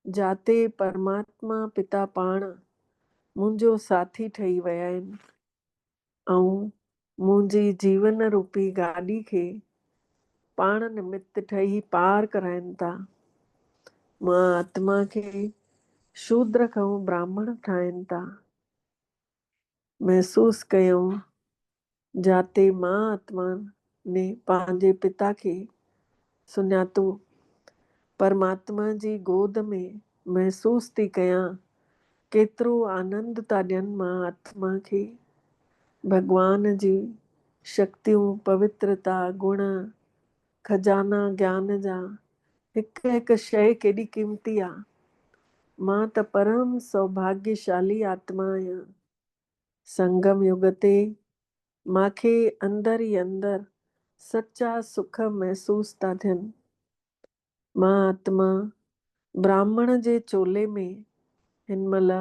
जाते परमात्मा पिता पाण मुंहिंजो साथी ठही विया आहिनि ऐं मुंहिंजी जीवन रूपी गाॾी खे पाण निमित्त ठही पार कराइनि था। मां आत्मा खे शूद्र खां ब्राह्मण ठाहिनि था। महसूस कयूं जाते मां आत्मा ने पंहिंजे पिता खे सुञातो, परमात्मा जी गोद में महसूस थी कयां केतिरो आनंद था ॾियनि मां आत्मा खे। भगवान जी शक्तियूं, पवित्रता, गुण, खजाना ज्ञान जा, हिकु हिकु शइ केॾी क़ीमती आहे। मां त परम सौभाग्यशाली आत्मा आहियां। संगम युग ते मांखे अंदर ई अंदर सच्चा सुख महसूस था थियनि। मां आत्मा ब्राह्मण जे चोले में हिन महिल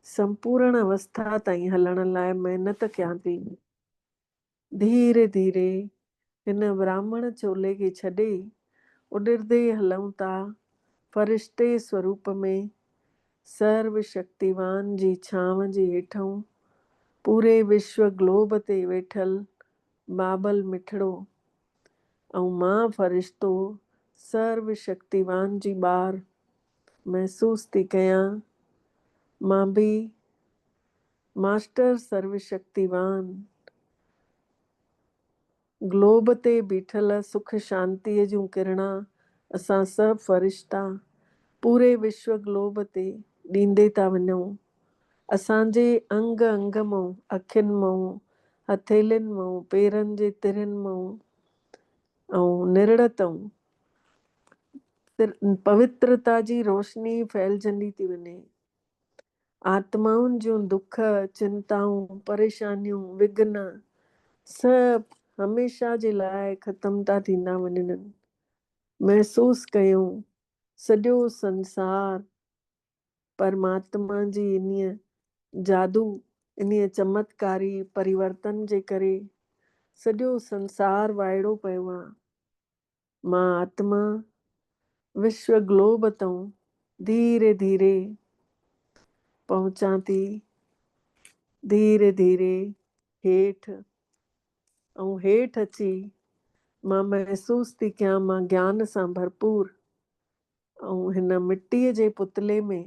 संपूर्ण अवस्था ताईं हलण लाइ महिनत कयां थी। धीरे धीरे हिन ब्राह्मण चोले खे छॾे उॾिरदे हलूं था फरिश्ते स्वरूप में सर्व शक्तिवान जी छांव जे हेठों पूरे विश्व ग्लोब ते वेठल बाबल मिठड़ो ऐं मां फरिश्तो सर्व शक्तिवान जी ॿार महसूस थी कयां। मां बि मास्टर सर्व शक्तिवान ग्लोब ते बीठल सुख शांतीअ जूं किरणा असां सभु फरिश्ता पूरे विश्व ग्लोब ते ॾींदे था वञूं। असांजे अंग अंग मां, अखियुनि मां, हथेलियुनि मां, पेरनि जे तिरनि मां ऐं निरड़ तां पवित्रता जी रोशनी फैलजंदी थी वञे। आत्माउनि जूं दुख, चिंताऊं, परेशानियूं, विघ्न सभु हमेशा जे लाइ ख़तम था थींदा वञनि। महसूस कयूं सॼो संसार परमात्मा जी इन्हीअ जादू, इन्हीअ चमत्कारी परिवर्तन जे करे सॼो संसार वाइड़ो पियो आहे। मां आत्मा विश्व ग्लोब तां धीरे धीरे पहुचां थी, धीरे धीरे हेठि ऐं हेठि अची मां महसूस थी कयां मां ज्ञान सां भरपूर ऐं हिन मिटीअ जे पुतले में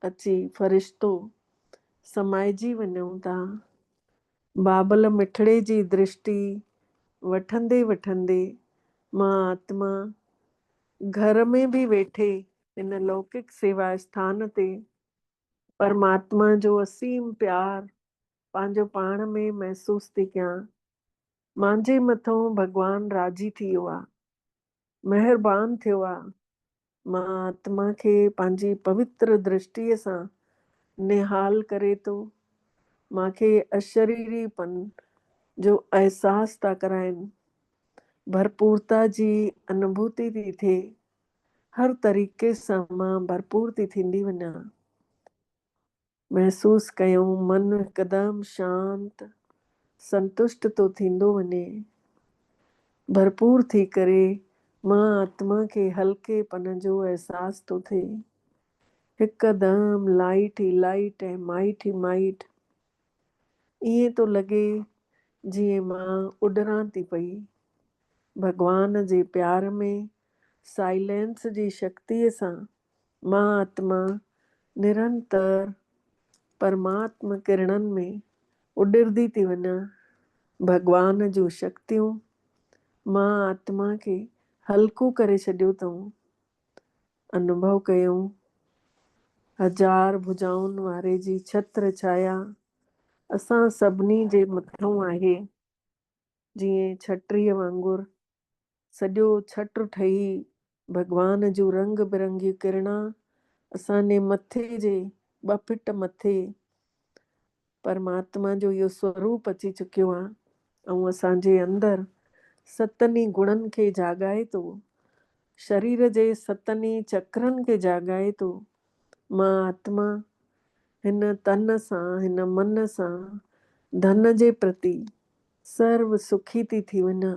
अची फरिश्तो समाइजी वञूं था। बाबल मिठड़े जी दृष्टि वठंदे वठंदे मां आत्मा घर में बि वेठे हिन लौकिक सेवा स्थान ते परमात्मा जो असीम प्यार पंहिंजो पाण में महसूस थी कयां। मुंहिंजे मथां भगवान राजी थी वियो आहे, महिरबान थियो आहे। मां आत्मा खे पंहिंजी पवित्र दृष्टिअ सां निहाल करे थो। मूंखे अशरीरीपन जो अहसास था कराइनि। भरपूरता जी अनुभूति थी थिए। हर तरीक़े सां मां भरपूर थी थींदी वञा। महसूस कयूं मन हिकदमि शांत संतुष्ट थो थींदो वञे। भरपूर थी करे मां आत्मा खे हल्केपन जो अहसास थो थिए। हिकदमि लाइट ई लाइट ऐं माइट ई माइट। ईअं थो लॻे जीअं मां उॾरां थी पई भॻवान जे प्यार में, साइलेंस जी शक्तिअ सां मां आत्मा निरंतर परमात्मा किरणनि में उॾिरदी थी वञा। भगवान जूं शक्तियूं मां आत्मा खे हल्को करे छॾियो अथऊं। अनुभव कयूं हजार भुजाउनि वारे जी छत्र छाया असां सभिनी जे मथां आहे। जीअं छटरीअ वांगुरु सॼो छत्र ठही भगवान जूं रंग बिरंगियूं किरणा असांजे मथे जे 2 फिट मथे परमात्मा जो इहो स्वरूप अची चुकियो आहे ऐं असांजे अंदरि सतनी गुणनि खे जाॻाए थो, शरीर जे सतनी चक्रनि खे जाॻाए थो। मां आत्मा हिन तन सां हिन मन सां धन जे प्रति सर्व सुखी थी वञा।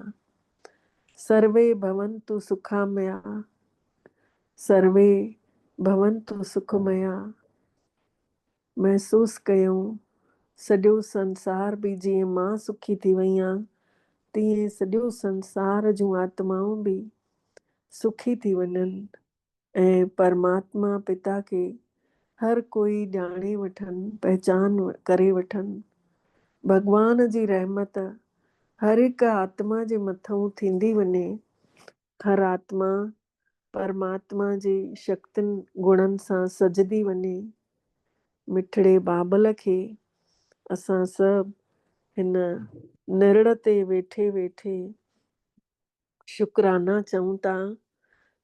सर्वे भवन्तु सुखामया, सर्वे भवन्तु सुखमया। महसूस कयूं सॼो संसार बि जीअं मां सुखी थी वई आहियां तीअं सॼो संसार जूं आत्माऊं बि सुखी थी वञनि ऐं परमात्मा पिता खे हर कोई ॼाणे वठनि, पहचान करे वठनि। भगवान जी रहमत हर हिकु आत्मा जे मथां थींदी वञे। हर आत्मा परमात्मा जी शक्तियुनि गुणनि सां सजदी वञे। मिठड़े बाबल खे असां सभु हिन निरड़ ते वेठे वेठे शुक्राना चऊं था।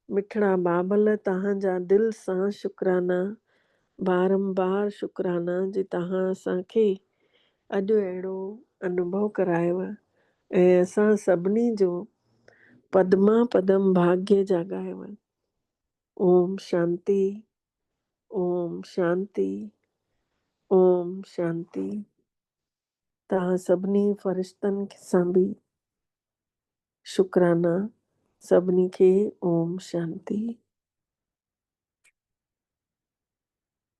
मिठड़ा बाबल तव्हांजा दिलि सां शुक्राना, बारंबार शुक्राना जे तव्हां असांखे अॼु अहिड़ो अनुभव करायव ऐं असां सभिनी जो पदमा पदम भाग्य जाॻायव। ओम शांति, ओम शांति, ओम शांति। तव्हां सभिनी फ़रिश्तनि सां बि शुक्राना। सभिनी खे ओम शांति।